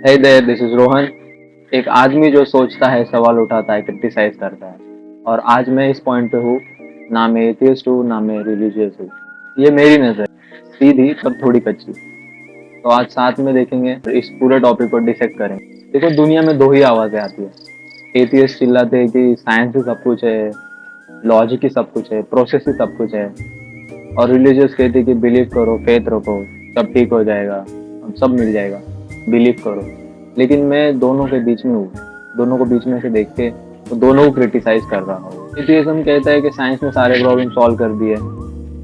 Hey there, this is Rohan. एक आदमी जो सोचता है, सवाल उठाता है, क्रिटिसाइज करता है। और आज मैं इस पॉइंट पे हूँ, ना मैं एथियस्ट हूँ ना मैं रिलीजियस हूँ। ये मेरी नजर, सीधी पर थोड़ी कच्ची। तो आज साथ में देखेंगे, इस पूरे टॉपिक को डिसेक्ट करेंगे। देखो, दुनिया में दो ही आवाजें आती है। एथियस्ट चिल्लाते हैं कि साइंस ही सब कुछ है, लॉजिक ही सब कुछ है, प्रोसेस ही सब कुछ है। और रिलीजियस कहते हैं कि बिलीव करो, फेथ रखो, सब ठीक हो जाएगा, सब मिल जाएगा, बिलीव करो। लेकिन मैं दोनों के बीच में हूँ। दोनों को बीच में से देख के तो दोनों को क्रिटिसाइज कर रहा हूँ। एथियज्म कहता है कि साइंस ने सारे प्रॉब्लम सॉल्व कर दिए,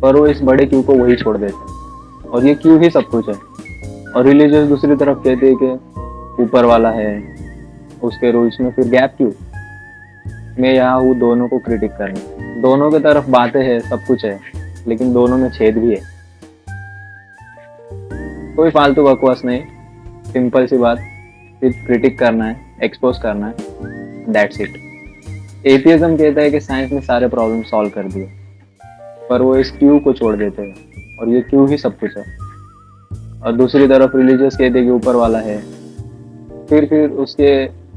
पर वो इस बड़े क्यों को वही छोड़ देते हैं, और ये क्यों ही सब कुछ है। और रिलीजियस दूसरी तरफ कहते हैं कि ऊपर वाला है, उसके रूल्स में फिर गैप क्यों। मैं यहाँ हूँ दोनों को क्रिटिक करने। दोनों की तरफ बातें हैं, सब कुछ है, लेकिन दोनों में छेद भी है। कोई फालतू बकवास नहीं, सिंपल सी बात, सिर्फ क्रिटिक करना है, एक्सपोज करना है, दैट्स इट। एथियज्म कहता है कि साइंस ने सारे प्रॉब्लम सॉल्व कर दिए, पर वो इस क्यों को छोड़ देते हैं, और ये क्यों ही सब कुछ है। और दूसरी तरफ रिलीजियस कहते हैं कि ऊपर वाला है, फिर उसके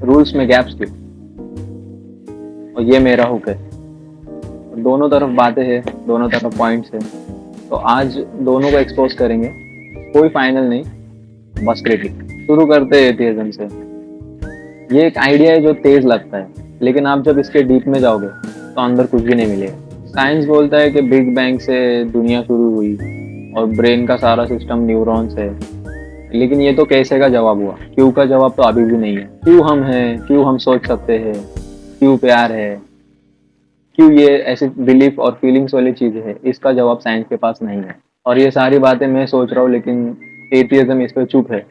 रूल्स में गैप्स क्यों, और ये मेरा हुक है। दोनों तरफ बातें हैं, दोनों तरफ पॉइंट्स है। तो आज दोनों को एक्सपोज करेंगे, कोई फाइनल नहीं, बस क्रिटिक। शुरू करते हैं एथियज्म से। ये एक आइडिया है जो तेज लगता है, लेकिन आप जब इसके डीप में जाओगे तो अंदर कुछ भी नहीं मिलेगा। साइंस बोलता है कि बिग बैंग से दुनिया शुरू हुई और ब्रेन का सारा सिस्टम न्यूरॉन्स है। लेकिन ये तो कैसे का जवाब हुआ, क्यों का जवाब तो अभी भी नहीं है। क्यों हम हैं, क्यों हम सोच सकते हैं, क्यों प्यार है, क्यों ये ऐसी बिलीफ और फीलिंग्स वाली चीज है, इसका जवाब साइंस के पास नहीं है। और ये सारी बातें मैं सोच रहा हूँ, लेकिन एथियज्म इस पे चुप है।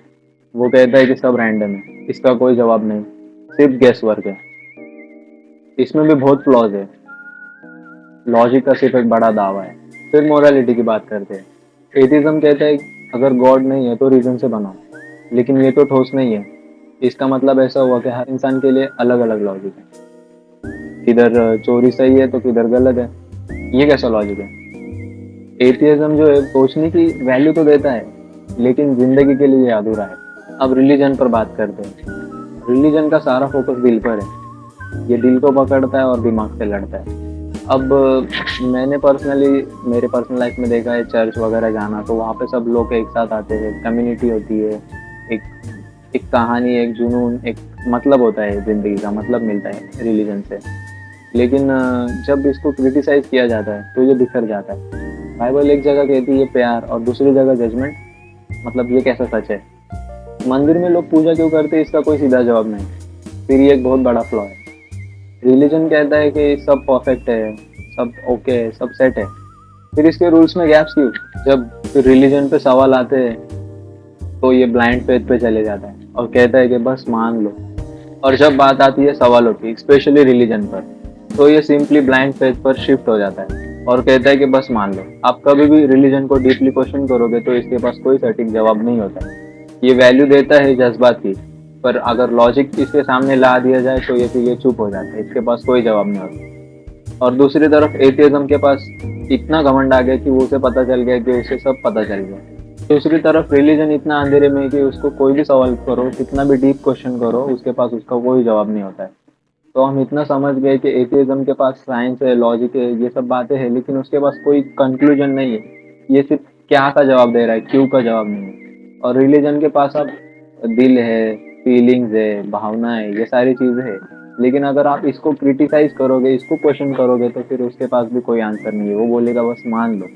वो कहता है कि सब रैंडम है, इसका कोई जवाब नहीं, सिर्फ गेस वर्क है। इसमें भी बहुत फ्लॉज है, लॉजिक का सिर्फ एक बड़ा दावा है। फिर मोरालिटी की बात करते हैं। एथिज्म कहता है अगर गॉड नहीं है तो रीजन से बनाओ, लेकिन ये तो ठोस नहीं है। इसका मतलब ऐसा हुआ कि हर इंसान के लिए अलग अलग लॉजिक है, किधर चोरी सही है तो किधर गलत है। ये कैसा लॉजिक है। एथिज्म जो है सोचने की वैल्यू तो देता है, लेकिन जिंदगी के लिए अधूरा है। अब रिलीजन पर बात करते हैं। रिलीजन का सारा फोकस दिल पर है, ये दिल को पकड़ता है और दिमाग से लड़ता है। अब मैंने पर्सनली मेरे पर्सनल लाइफ में देखा है, चर्च वगैरह जाना, तो वहाँ पे सब लोग एक साथ आते हैं, कम्युनिटी होती है, एक एक कहानी, एक जुनून, एक मतलब होता है, जिंदगी का मतलब मिलता है रिलीजन से। लेकिन जब इसको क्रिटिसाइज किया जाता है तो ये बिखर जाता है। बाइबल एक जगह कहती है प्यार और दूसरी जगह जजमेंट, मतलब ये कैसा सच है। मंदिर में लोग पूजा क्यों करते हैं, इसका कोई सीधा जवाब नहीं। फिर ये एक बहुत बड़ा फ्लॉ है। रिलीजन कहता है कि सब परफेक्ट है, सब ओके है, सब सेट है, फिर इसके रूल्स में गैप्स क्यों। जब फिर रिलीजन पे सवाल आते हैं तो ये ब्लाइंड फेथ पे चले जाता है और कहता है कि बस मान लो। और जब बात आती है सवालों की, स्पेशली रिलीजन पर, तो ये सिंपली ब्लाइंड फेथ पर शिफ्ट हो जाता है और कहता है कि बस मान लो। आप कभी भी रिलीजन को डीपली क्वेश्चन करोगे तो इसके पास कोई सटीक जवाब नहीं होता। ये वैल्यू देता है जज्बात की, पर अगर लॉजिक इसके सामने ला दिया जाए तो ये फिर ये चुप हो जाता है, इसके पास कोई जवाब नहीं होता। और दूसरी तरफ एथियज्म के पास इतना घमंड आ गया कि वो उसे पता चल गया कि उसे सब पता चल गया। दूसरी तरफ रिलीजन इतना अंधेरे में है कि उसको कोई भी सवाल करो, कितना भी डीप क्वेश्चन करो, उसके पास उसका कोई जवाब नहीं होता है। तो हम इतना समझ गए कि एथियज्म के पास साइंस है, लॉजिक है, ये सब बातें हैं, लेकिन उसके पास कोई कंक्लूजन नहीं है। ये सिर्फ क्या का जवाब दे रहा है, क्यों का जवाब नहीं है। और रिलीजन के पास अब दिल है, फीलिंग्स है, भावना है, ये सारी चीजें है। लेकिन अगर आप इसको क्रिटिसाइज करोगे, इसको क्वेश्चन करोगे, तो फिर उसके पास भी कोई आंसर नहीं है, वो बोलेगा बस मान लो।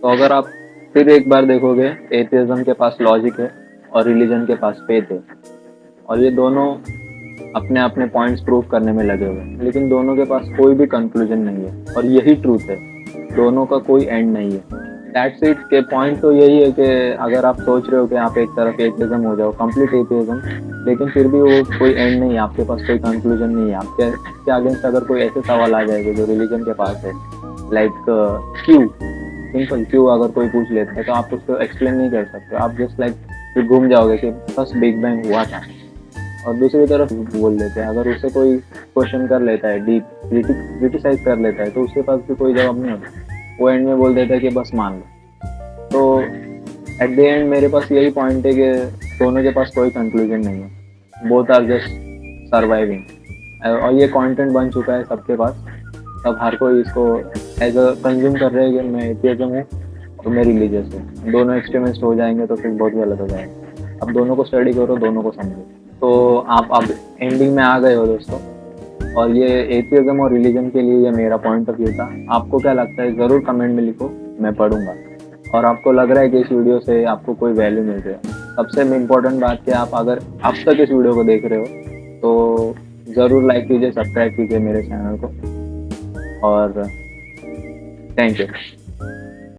तो अगर आप फिर एक बार देखोगे, एथियज्म के पास लॉजिक है और रिलीजन के पास फेथ है, और ये दोनों अपने अपने पॉइंट्स प्रूव करने में लगे हुए हैं, लेकिन दोनों के पास कोई भी कंक्लूजन नहीं है। और यही ट्रूथ है, दोनों का कोई एंड नहीं है। That's it. के पॉइंट तो यही है कि अगर आप सोच रहे हो कि आप एक तरफ एथियज्म हो जाओ, कंप्लीट एथियज्म, लेकिन फिर भी वो कोई एंड नहीं है, आपके पास कोई कंक्लूजन नहीं है। आपके अगेंस्ट अगर कोई ऐसे सवाल आ जाएगा जो रिलीजन के पास है, लाइक क्यों, सिंपल क्यों अगर कोई पूछ लेता है तो आप उसको एक्सप्लेन नहीं कर सकते। आप जस्ट लाइक फिर घूम जाओगे कि बस बिग बैंग हुआ था। और दूसरी तरफ बोल देते हैं, अगर उसे कोई क्वेश्चन कर लेता है, डीप क्रिटिसाइज कर लेता है, तो उसके पास भी कोई जवाब नहीं होता। वो एंड में बोल देता है कि बस मान लो। तो एट द एंड मेरे पास यही पॉइंट है कि दोनों के पास कोई कंक्लूजन नहीं है, बोथ आर जस्ट सर्वाइविंग। और ये कंटेंट बन चुका है सबके पास, सब हर कोई इसको एज अ कंज्यूम कर रहे हैं कि मैं एथियज्म हूँ और मैं रिलीजियस हूँ। दोनों एक्सट्रीमिस्ट हो जाएंगे तो फिर बहुत गलत हो जाएगा। अब दोनों को स्टडी करो, दोनों को समझो। तो आप अब एंडिंग में आ गए हो दोस्तों, और ये एथियज्म और रिलीजन के लिए ये मेरा पॉइंट ऑफ व्यू था। आपको क्या लगता है ज़रूर कमेंट में लिखो, मैं पढ़ूंगा। और आपको लग रहा है कि इस वीडियो से आपको कोई वैल्यू मिल रही है, सबसे इम्पोर्टेंट बात कि आप अगर अब तक इस वीडियो को देख रहे हो तो ज़रूर लाइक कीजिए, सब्सक्राइब कीजिए मेरे चैनल को। और थैंक यू।